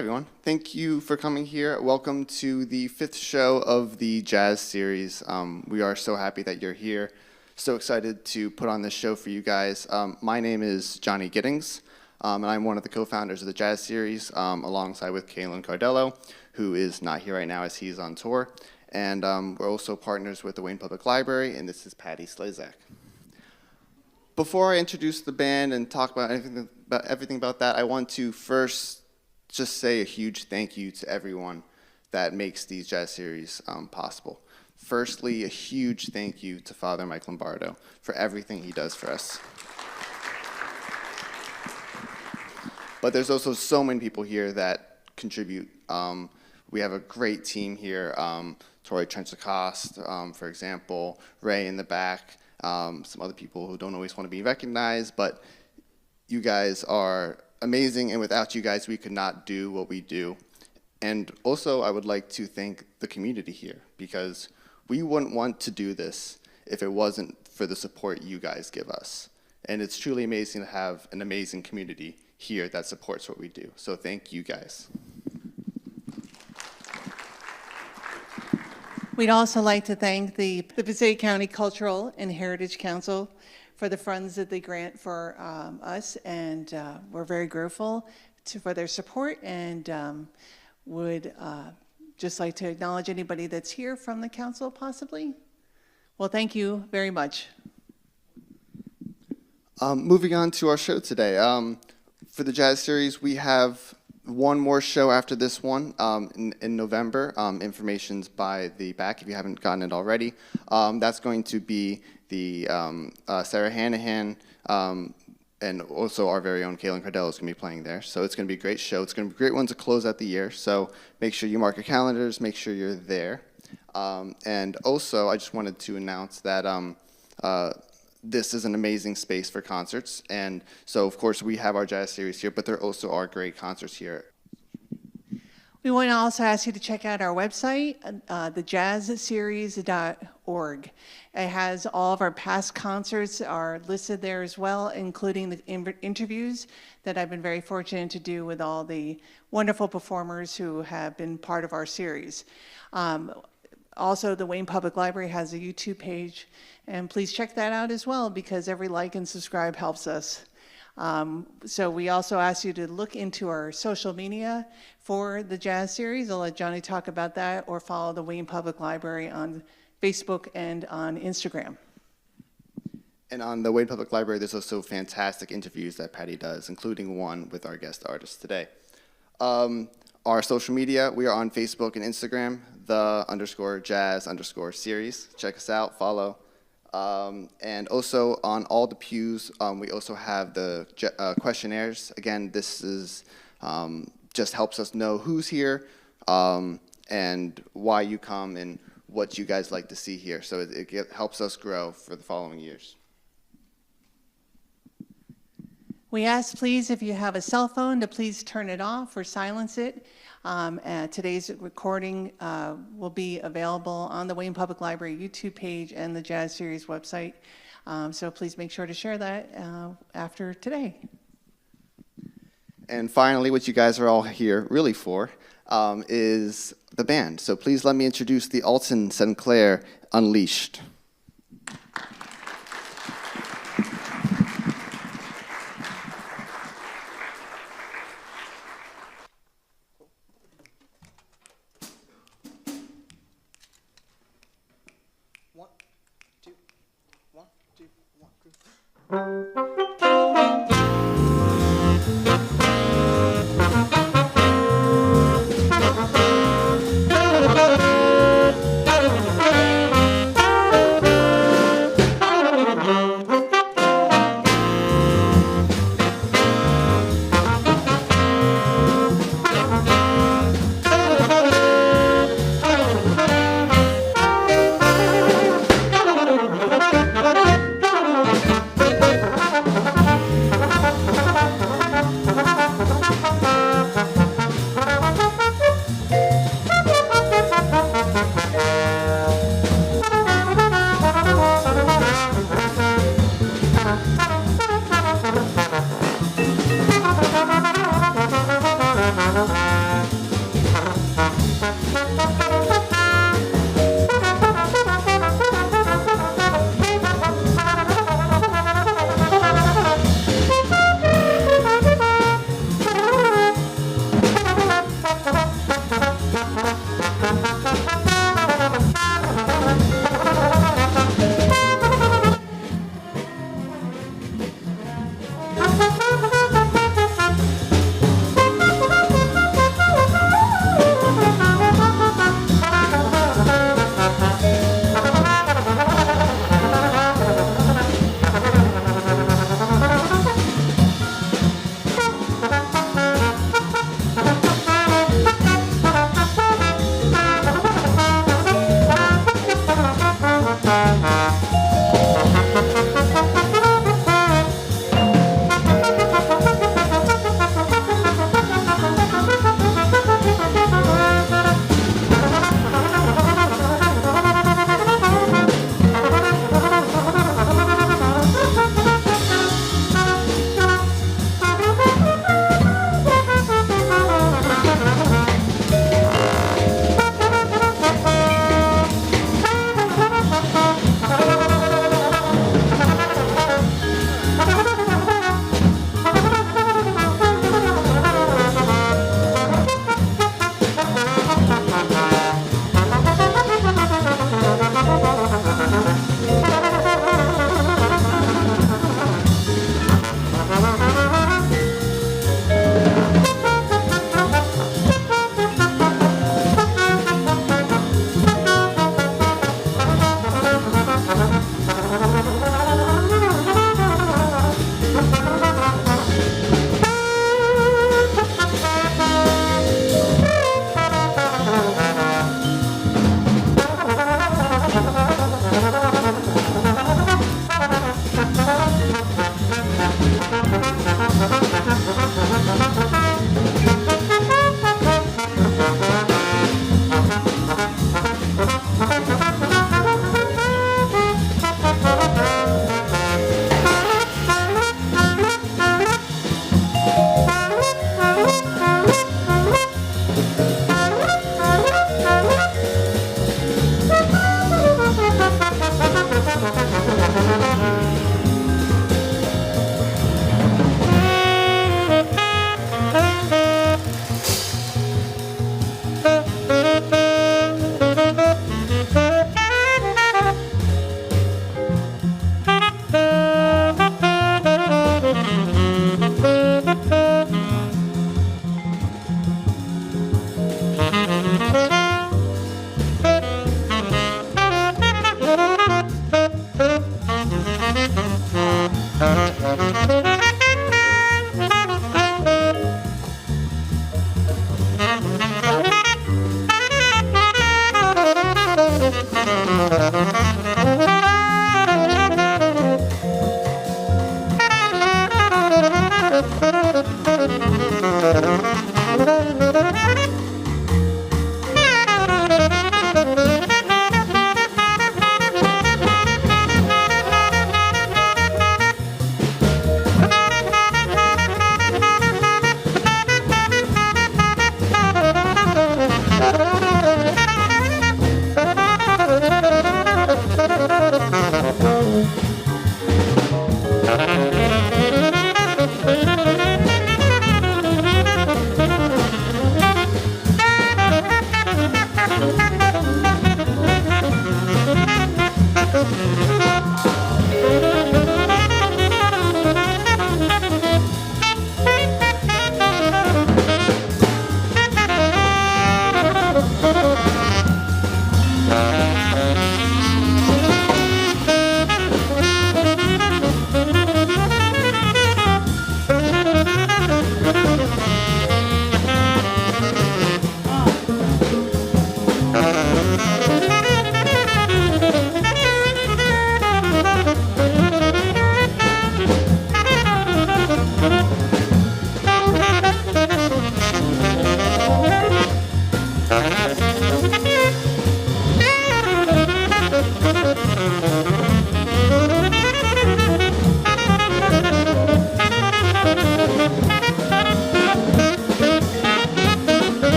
everyone. Thank you for coming here. Welcome to the 5th show of the Jazz series. We are so happy that you're here. So excited to put on this show for you guys. My name is Jonny Gittings, and I'm one of the co-founders of the Jazz series, alongside with Caelan Cardello, who is not here right now as he's on tour. And we're also partners with the Wayne Public Library, and this is Patty Slezak. Before I introduce the band and talk about everything about that, I want to first just say a huge thank you to everyone that makes these jazz series possible. Firstly, a huge thank you to Father Mike Lombardo for everything he does for us. But there's also so many people here that contribute. We have a great team here. Tori Trenchacost, for example, Ray in the back, some other people who don't always want to be recognized, but you guys are amazing, and without you guys, we could not do what we do. And also, I would like to thank the community here, because we wouldn't want to do this if it wasn't for the support you guys give us. And it's truly amazing to have an amazing community here that supports what we do. So thank you guys. We'd also like to thank the Passaic County Cultural and Heritage Council for the funds that they grant for us, and we're very grateful for their support, and would just like to acknowledge anybody that's here from the council, possibly. Well, thank you very much. Moving on to our show today. For the Jazz series, we have one more show after this one in November. Information's by the back if you haven't gotten it already. That's going to be the Sarah Hanahan, and also our very own Caelan Cardello is going to be playing there. So it's going to be a great show. It's going to be a great one to close out the year. So make sure you mark your calendars, make sure you're there. And also, I just wanted to announce that this is an amazing space for concerts. And so, of course, we have our jazz series here, but there also are great concerts here. We want to also ask you to check out our website, thejazzseries.org. It has all of our past concerts are listed there as well, including the interviews that I've been very fortunate to do with all the wonderful performers who have been part of our series. Also, the Wayne Public Library has a YouTube page, and please check that out as well, because every like and subscribe helps us. So we also ask you to look into our social media for the jazz series. I'll let Jonny talk about that, or follow the Wayne Public Library on Facebook and on Instagram. And on the Wayne Public Library, there's also fantastic interviews that Patty does, including one with our guest artist today. Our social media, we are on Facebook and Instagram, _jazz_series. Check us out, follow. And also on all the pews, we also have the questionnaires. Again, this is just helps us know who's here and why you come and what you guys like to see here. So it helps us grow for the following years. We ask, please, if you have a cell phone, to please turn it off or silence it. Today's recording will be available on the Wayne Public Library YouTube page and the Jazz Series website. So please make sure to share that after today. And finally, what you guys are all here really for is the band. So please let me introduce the Altin Sencalar Unleashed.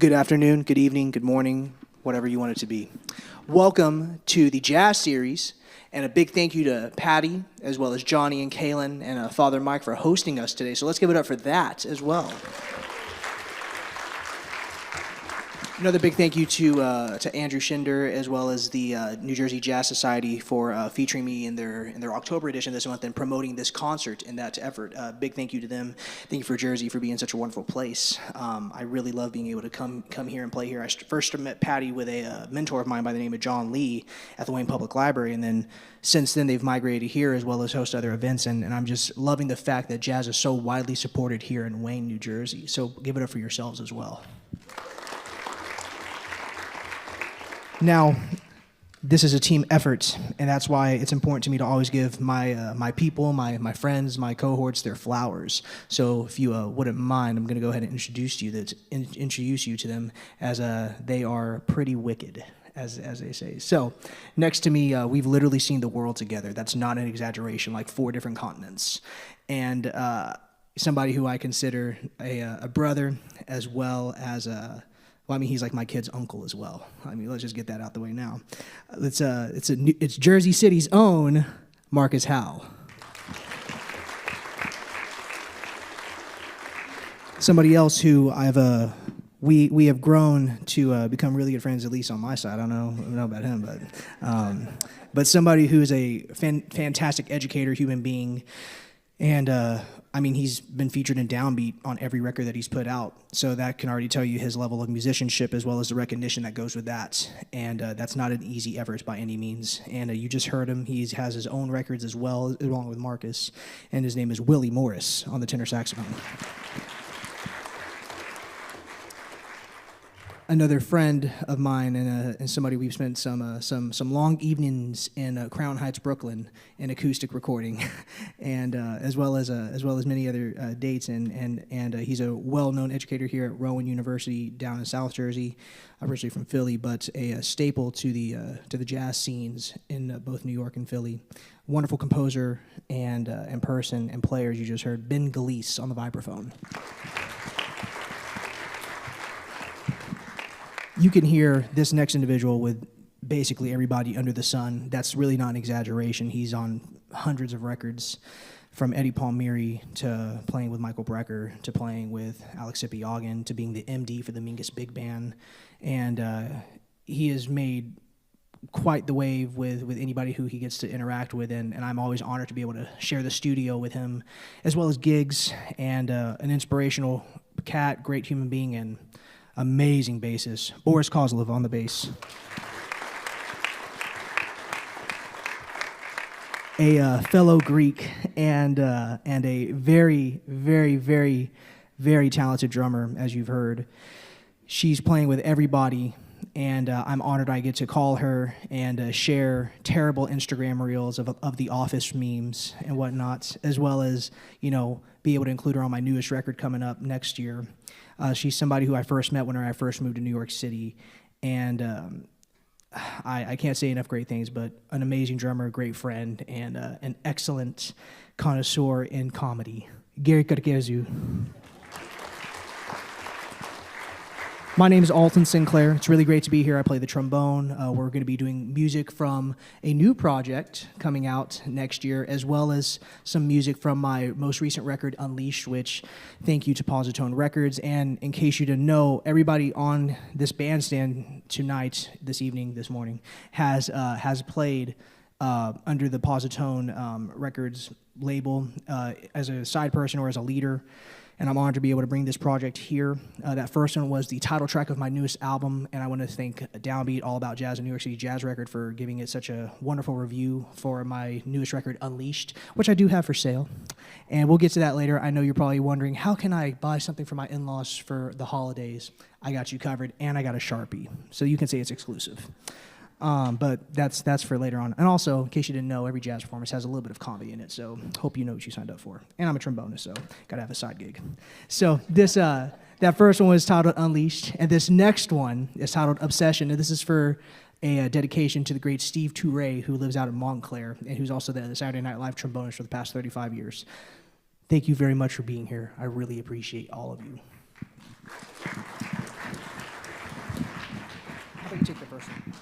Good afternoon, good evening, good morning, whatever you want it to be. Welcome to the Jazz Series, and a big thank you to Patty, as well as Jonny and Caelan, and Father Mike for hosting us today. So let's give it up for that as well. Another big thank you to Andrew Schinder, as well as the New Jersey Jazz Society for featuring me in their October edition this month and promoting this concert in that effort. Big thank you to them. Thank you for Jersey for being such a wonderful place. I really love being able to come here and play here. I first met Patty with a mentor of mine by the name of John Lee at the Wayne Public Library, and then since then they've migrated here as well as host other events, and I'm just loving the fact that jazz is so widely supported here in Wayne, New Jersey. So give it up for yourselves as well. Now, this is a team effort, and that's why it's important to me to always give my people, my friends, my cohorts their flowers. So if you wouldn't mind, I'm going to go ahead and introduce you to them, as they are pretty wicked, as they say. So next to me, we've literally seen the world together. That's not an exaggeration, like 4 different continents. And somebody who I consider a brother, as well as well, I mean, he's like my kid's uncle as well. I mean, let's just get that out the way now. It's Jersey City's own Markus Howell. Somebody else who we have grown to become really good friends, at least on my side. I don't know about him, but somebody who's a fantastic educator, human being, and I mean, he's been featured in Downbeat on every record that he's put out, so that can already tell you his level of musicianship as well as the recognition that goes with that, and that's not an easy effort by any means, and you just heard him. He has his own records as well, along with Markus, and his name is Willie Morris on the tenor saxophone. Another friend of mine and somebody we've spent some long evenings in Crown Heights, Brooklyn, in acoustic recording, and as well as many other dates. And he's a well-known educator here at Rowan University down in South Jersey, originally from Philly, but a staple to the jazz scenes in both New York and Philly. Wonderful composer and person and players. You just heard Ben Gillece on the vibraphone. You can hear this next individual with basically everybody under the sun. That's really not an exaggeration. He's on hundreds of records, from Eddie Palmieri to playing with Michael Brecker to playing with Alex Sipiagin to being the MD for the Mingus Big Band. And he has made quite the wave with anybody who he gets to interact with, and I'm always honored to be able to share the studio with him, as well as gigs, and an inspirational cat, great human being, and amazing bassist, Boris Kozlov on the bass. A fellow Greek and a very, very, very, very talented drummer, as you've heard. She's playing with everybody, and I'm honored I get to call her and share terrible Instagram reels of the Office memes and whatnot, as well as, be able to include her on my newest record coming up next year. She's somebody who I first met when I first moved to New York City, and I can't say enough great things, but an amazing drummer, a great friend, and an excellent connoisseur in comedy. Gary Kerkezou. My name is Altin Sencalar. It's really great to be here. I play the trombone. We're going to be doing music from a new project coming out next year, as well as some music from my most recent record, Unleashed, which thank you to Positone Records. And in case you didn't know, everybody on this bandstand tonight, this evening, this morning, has played under the Positone Records label as a side person or as a leader. And I'm honored to be able to bring this project here. That first one was the title track of my newest album, and I want to thank Downbeat, All About Jazz, and New York City Jazz Record for giving it such a wonderful review for my newest record, Unleashed, which I do have for sale. And we'll get to that later. I know you're probably wondering, how can I buy something for my in-laws for the holidays? I got you covered, and I got a Sharpie, so you can say it's exclusive. But that's for later on. And also, in case you didn't know, every jazz performance has a little bit of comedy in it, so hope you know what you signed up for. And I'm a trombonist, so gotta have a side gig. So this that first one was titled Unleashed, and this next one is titled Obsession, and this is for a dedication to the great Steve Toure, who lives out in Montclair, and who's also the Saturday Night Live trombonist for the past 35 years. Thank you very much for being here. I really appreciate all of you. about you take the first one?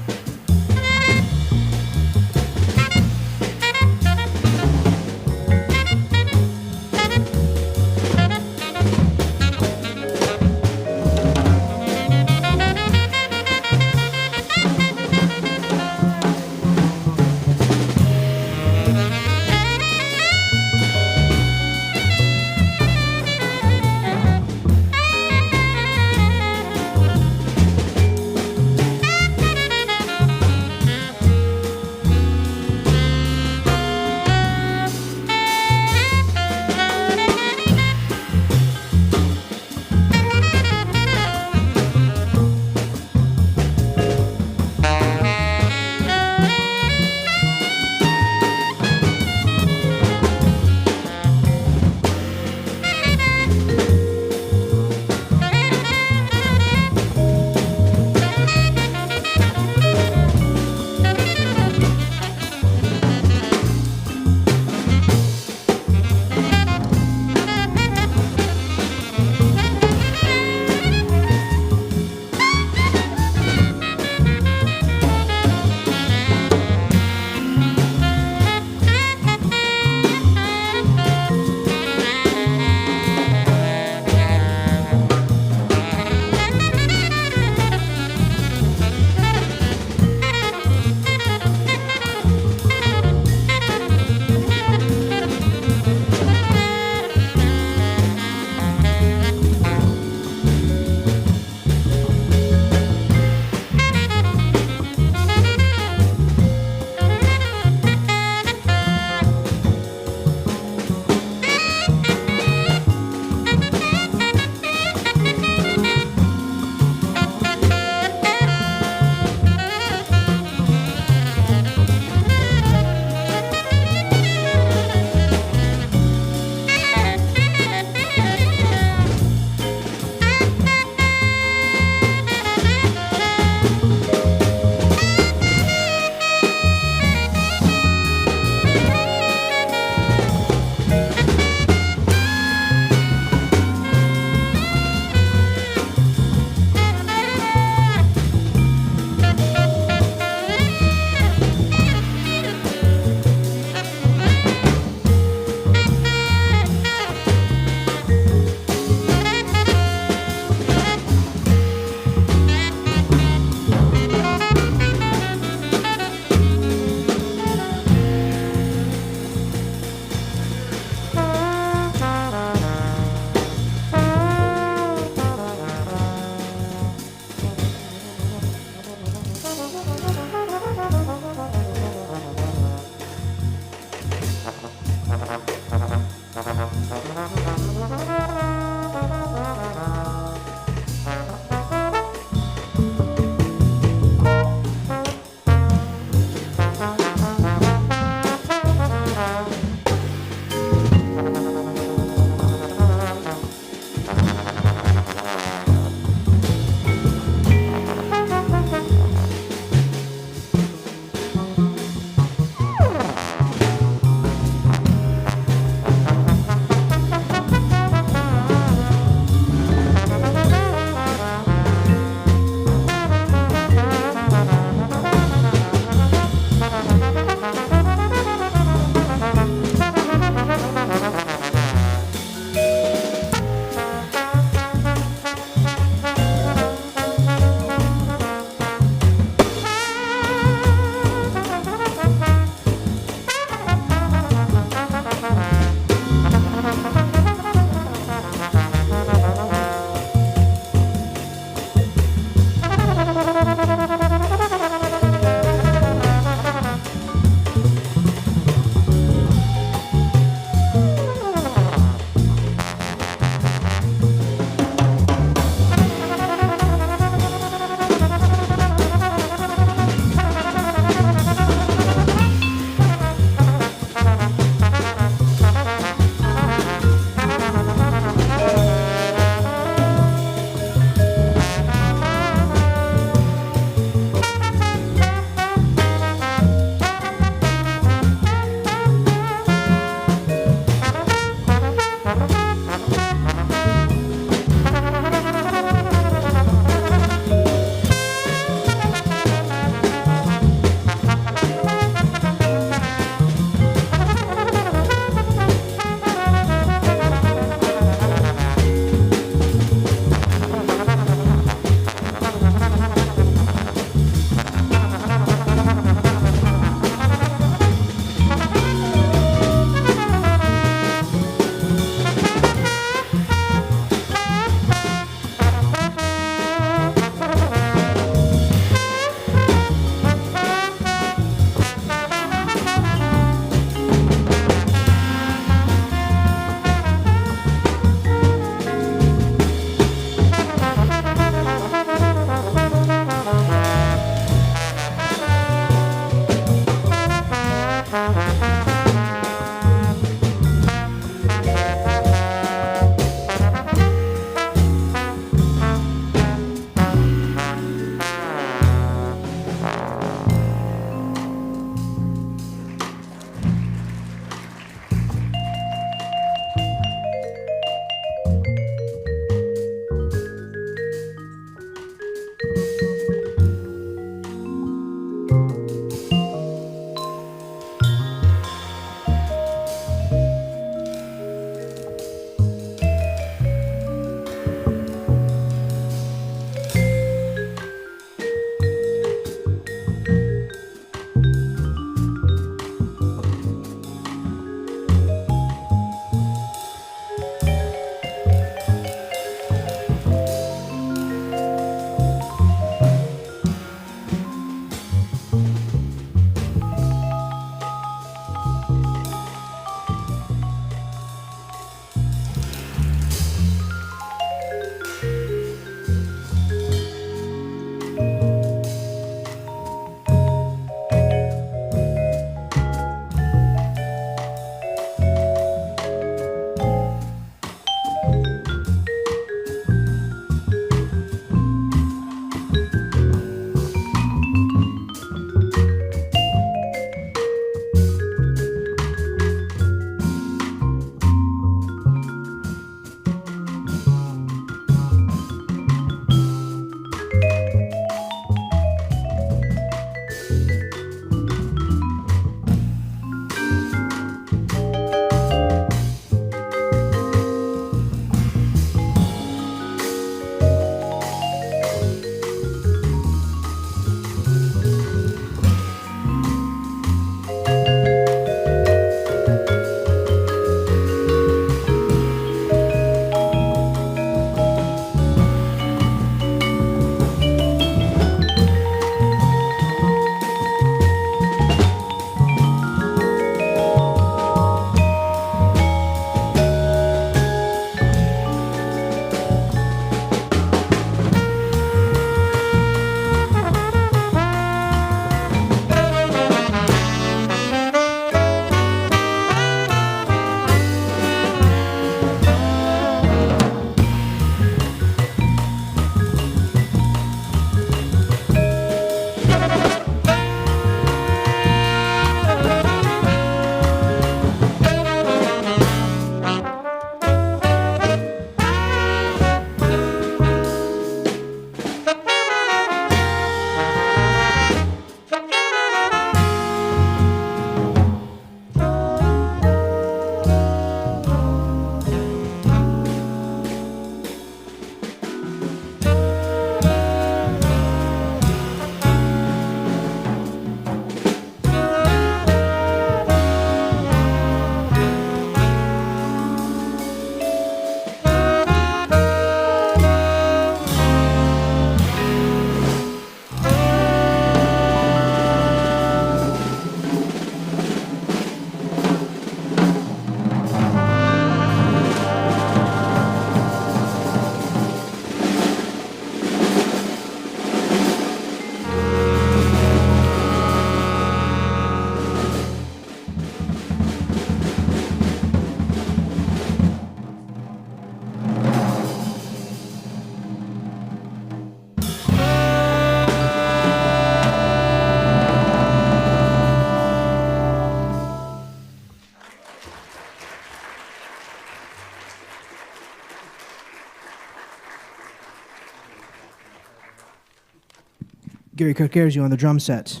Gary Kerkezou on the drum set.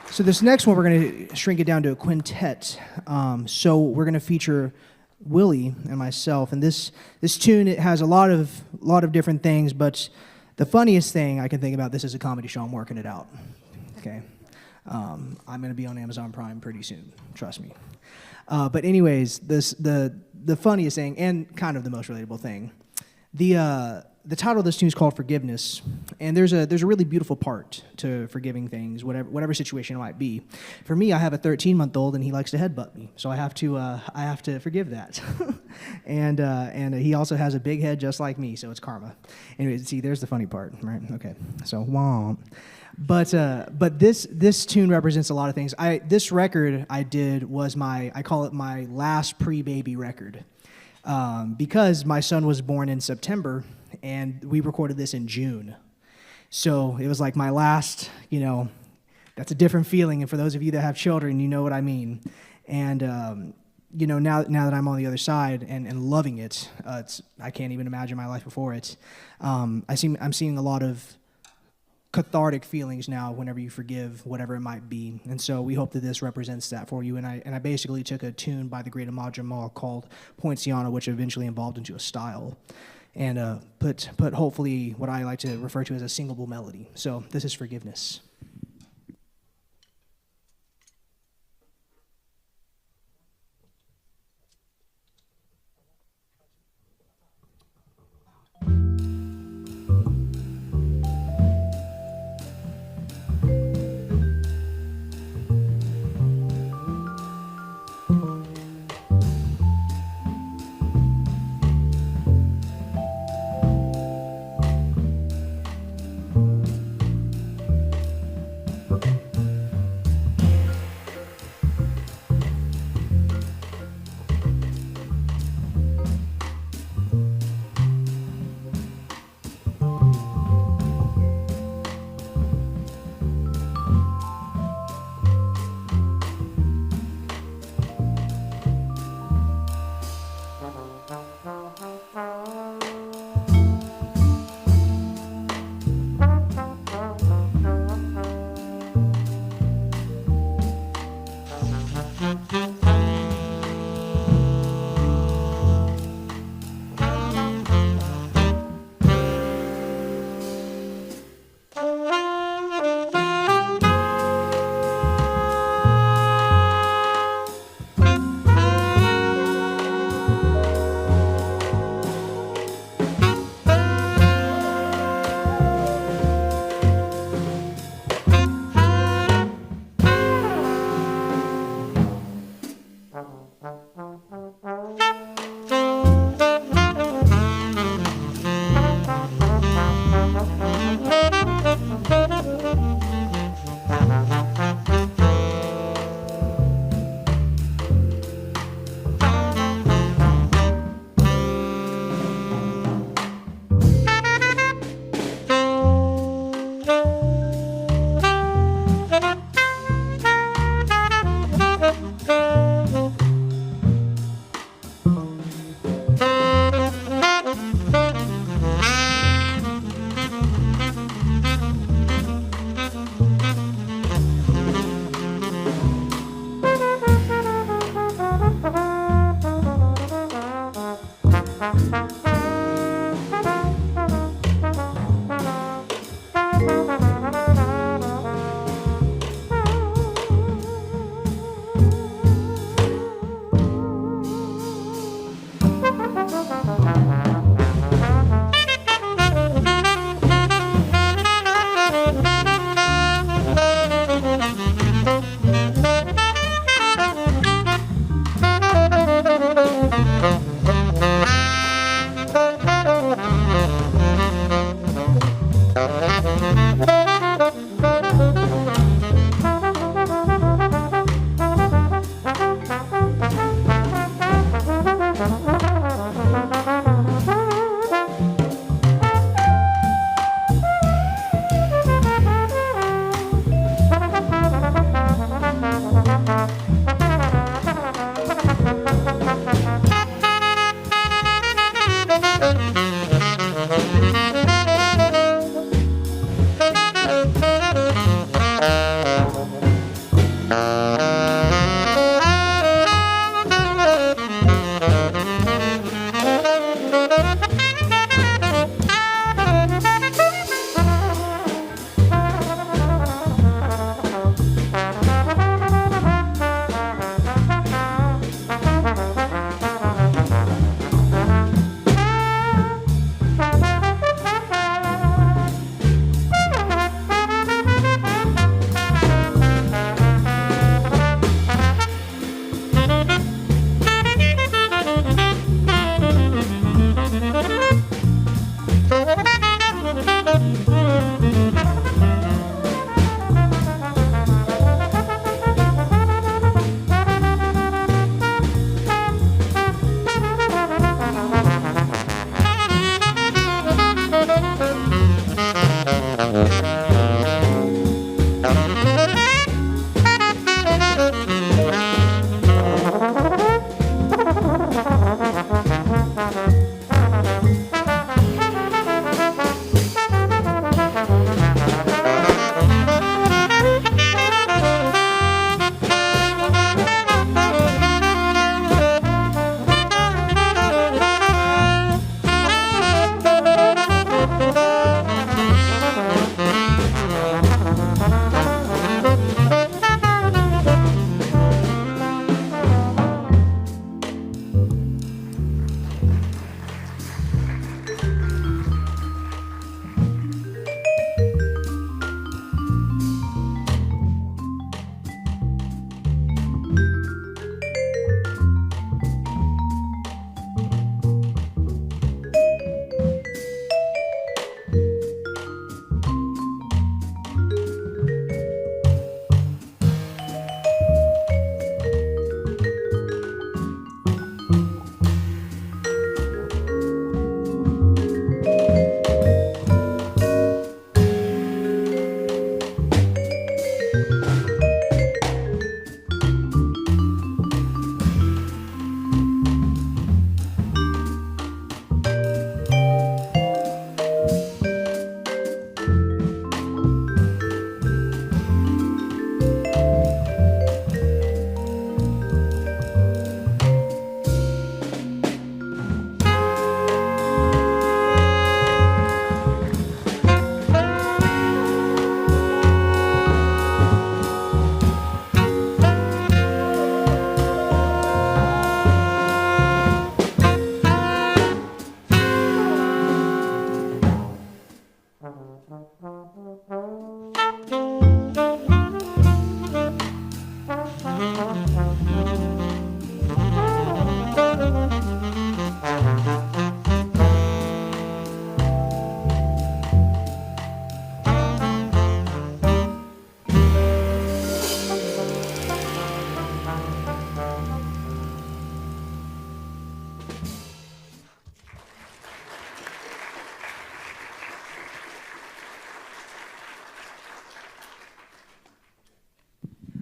So this next one, we're going to shrink it down to a quintet. So we're going to feature Willie and myself, and this tune, it has a lot of different things, but the funniest thing I can think about, this is a comedy show. I'm working it out. Okay, I'm going to be on Amazon Prime pretty soon. Trust me. But anyways, the funniest thing and kind of the most relatable thing, the title of this tune is called Forgiveness, and there's a really beautiful part to forgiving things, whatever situation it might be. For me, I have a 13-month-old, and he likes to headbutt me, so I have to forgive that. and he also has a big head just like me, so it's karma. Anyway, see, there's the funny part, right? Okay, so womp. But this tune represents a lot of things. This record I did was I call it my last pre-baby record, because my son was born in September, and we recorded this in June. So it was like my last, that's a different feeling. And for those of you that have children, you know what I mean. And, now that I'm on the other side and loving it, I can't even imagine my life before it. I'm seeing a lot of cathartic feelings now whenever you forgive whatever it might be. And so we hope that this represents that for you. And I basically took a tune by the great Ahmad Jamal called Poinciana, which eventually evolved into a style, and put hopefully what I like to refer to as a singable melody. So this is Forgiveness.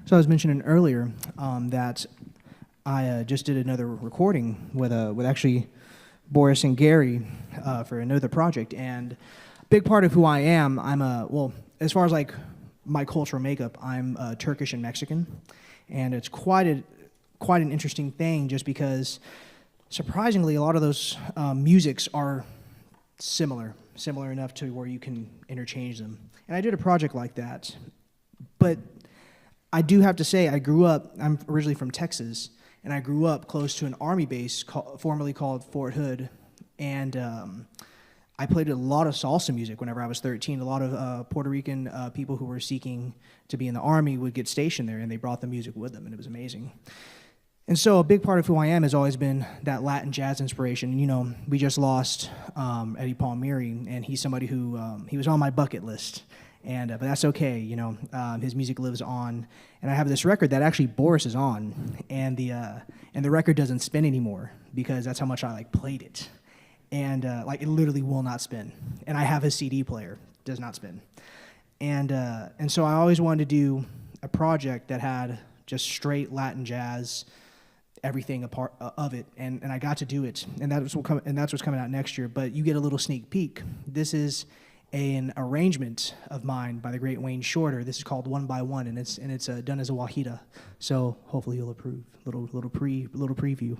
So I was mentioning earlier that I just did another recording with actually Boris and Gary for another project, and a big part of who I am, as far as like my cultural makeup, I'm Turkish and Mexican, and it's quite an interesting thing just because surprisingly a lot of those musics are similar enough to where you can interchange them. And I did a project like that, but I do have to say I'm originally from Texas, and I grew up close to an army base formerly called Fort Hood, and I played a lot of salsa music whenever I was 13. A lot of Puerto Rican people who were seeking to be in the army would get stationed there, and they brought the music with them, and it was amazing. And so a big part of who I am has always been that Latin jazz inspiration. You know, we just lost Eddie Palmieri, and he's somebody who he was on my bucket list. And but that's okay, you know. His music lives on, and I have this record that actually Boris is on, and the record doesn't spin anymore because that's how much I played it, and it literally will not spin. And I have a CD player, does not spin, and so I always wanted to do a project that had just straight Latin jazz, everything a part of it, and I got to do it, and that's what's coming out next year. But you get a little sneak peek. This is an arrangement of mine by the great Wayne Shorter. This is called One by One, and it's done as a wahida. So hopefully you'll approve. Little preview.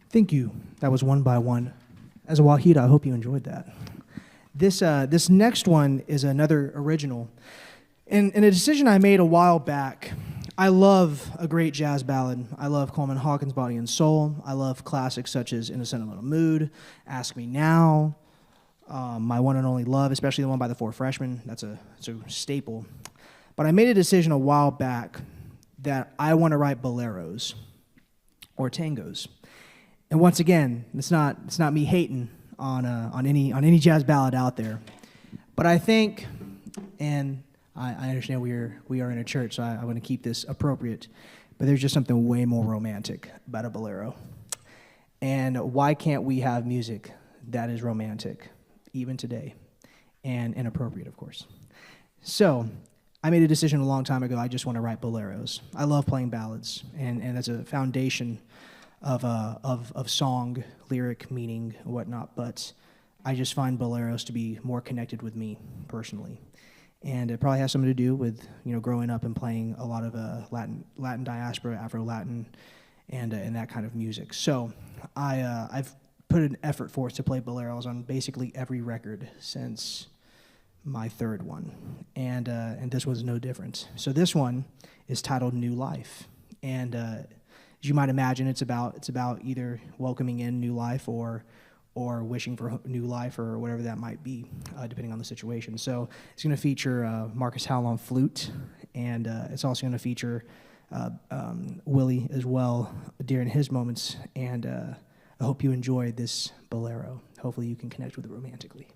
Thank you. That was One by One. As a Wahida, I hope you enjoyed that. This next one is another original. And a decision I made a while back. I love a great jazz ballad. I love Coleman Hawkins' Body and Soul. I love classics such as In a Sentimental Mood, Ask Me Now, My One and Only Love, especially the one by the Four Freshmen. It's a staple. But I made a decision a while back that I want to write boleros or tangos. And once again, it's not me hating on any jazz ballad out there, but I think, and I understand we are in a church, so I want to keep this appropriate, but there's just something way more romantic about a bolero. And why can't we have music that is romantic, even today, and inappropriate, of course? So I made a decision a long time ago. I just want to write boleros. I love playing ballads, and that's a foundation of song, lyric, meaning, and whatnot, but I just find boleros to be more connected with me personally. And it probably has something to do with, growing up and playing a lot of Latin diaspora, Afro-Latin, and that kind of music. So I've put an effort forth to play boleros on basically every record since my third one, and this was no different. So this one is titled New Life, and as you might imagine, it's about either welcoming in new life or wishing for new life or whatever that might be, depending on the situation. So it's going to feature Markus Howell on flute, and it's also going to feature Willie as well during his moments. And I hope you enjoy this bolero. Hopefully you can connect with it romantically.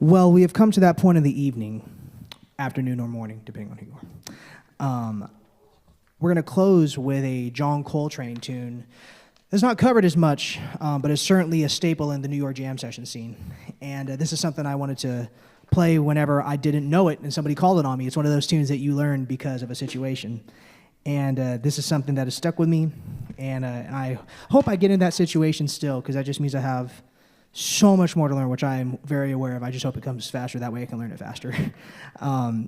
Well, we have come to that point in the evening, afternoon or morning, depending on who you are. We're going to close with a John Coltrane tune that's not covered as much, but is certainly a staple in the New York jam session scene. And this is something I wanted to play whenever I didn't know it and somebody called it on me. It's one of those tunes that you learn because of a situation. And this is something that has stuck with me, and I hope I get in that situation still, because that just means I have so much more to learn, which I am very aware of. I just hope it comes faster. That way I can learn it faster.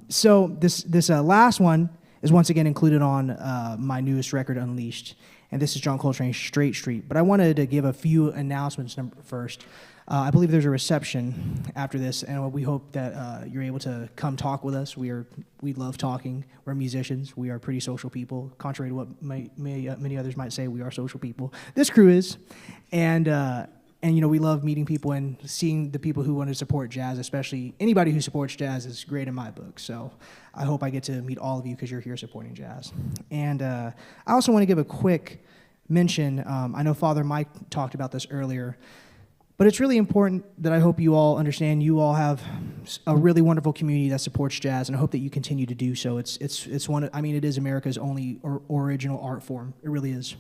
So this last one is once again included on my newest record, Unleashed. And this is John Coltrane's Straight Street. But I wanted to give a few announcements first. I believe there's a reception after this, and we hope that you're able to come talk with us. We love talking. We're musicians. We are pretty social people. Contrary to what many others might say, we are social people. This crew is. And you know, we love meeting people and seeing the people who want to support jazz, especially anybody who supports jazz is great in my book. So I hope I get to meet all of you because you're here supporting jazz. And I also want to give a quick mention. I know Father Mike talked about this earlier, but it's really important that I hope you all understand you all have a really wonderful community that supports jazz, and I hope that you continue to do so. It's one. I mean, it is America's only original art form. It really is.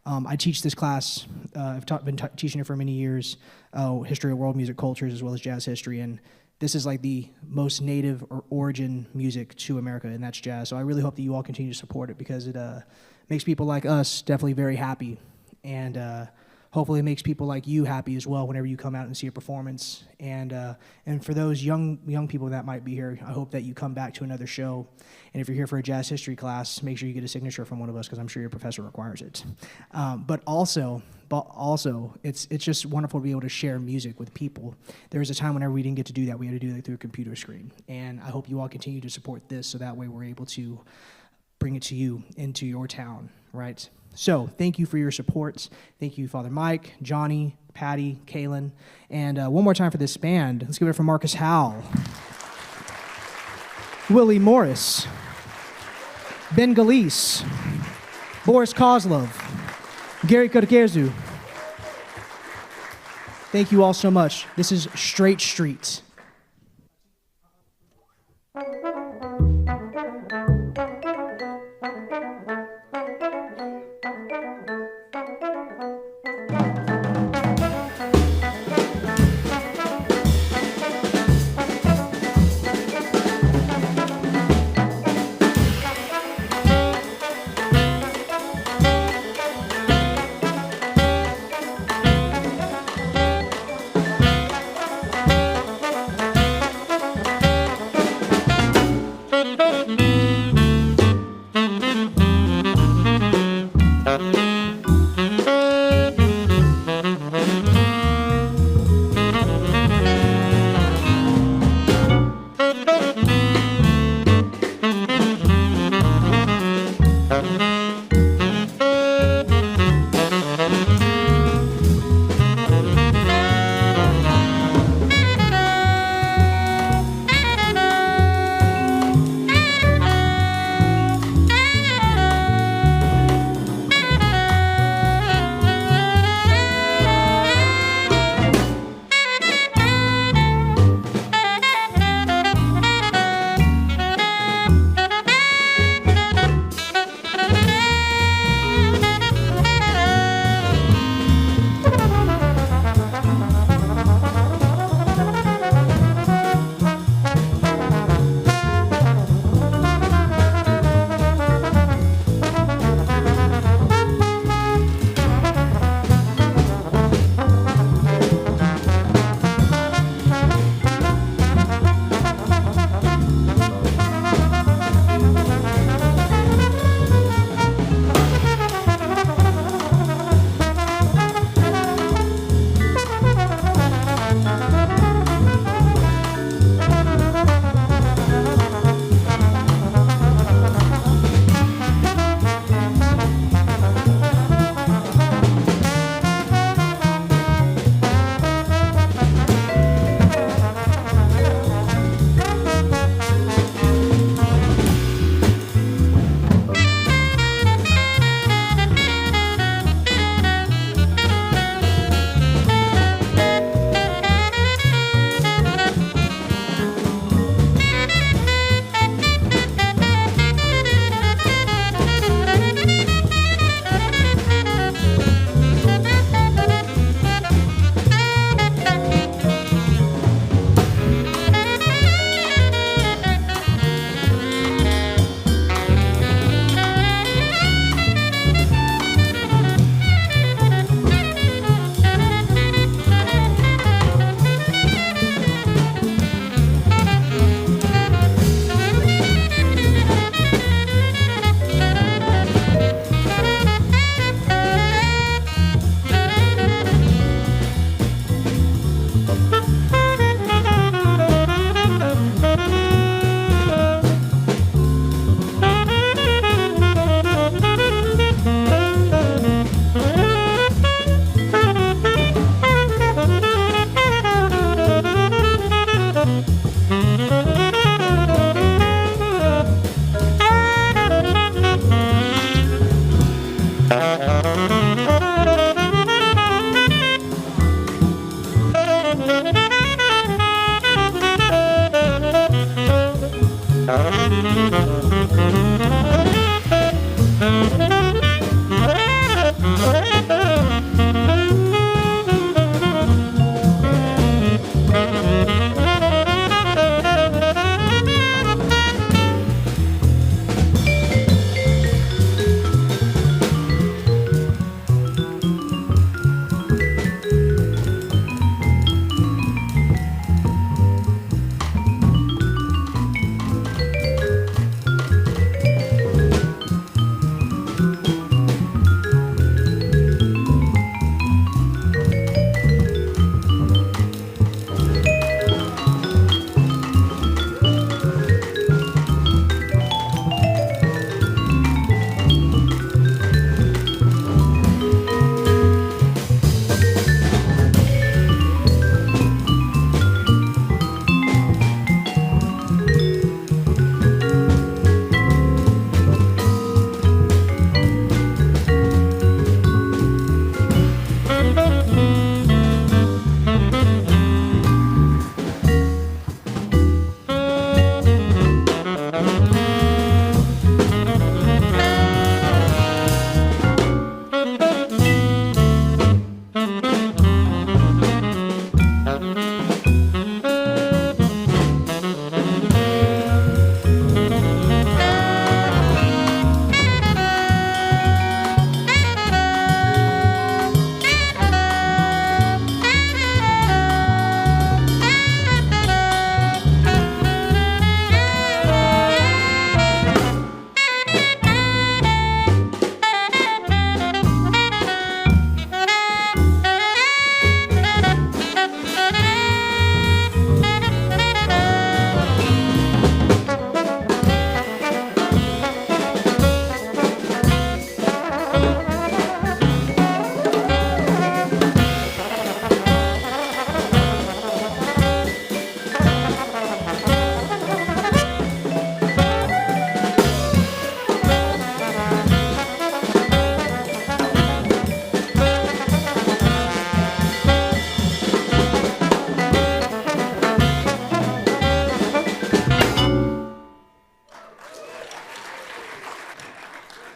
I teach this class. I've been teaching it for many years, history of world music cultures as well as jazz history, and this is like the most native or origin music to America, and that's jazz. So I really hope that you all continue to support it because it makes people like us definitely very happy, and hopefully it makes people like you happy as well whenever you come out and see a performance. And for those young people that might be here, I hope that you come back to another show. And if you're here for a jazz history class, make sure you get a signature from one of us because I'm sure your professor requires it. But also, it's just wonderful to be able to share music with people. There was a time whenever we didn't get to do that. We had to do that through a computer screen. And I hope you all continue to support this so that way we're able to bring it to you into your town, right? So thank you for your support. Thank you, Father Mike, Jonny, Patty, Caelan. And one more time for this band. Let's give it up for Markus Howell, Willie Morris, Behn Gillece, Boris Kozlov, Gary Kerkezou. Thank you all so much. This is Straight Street.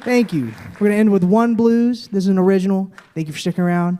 Thank you. We're going to end with one blues. This is an original. Thank you for sticking around.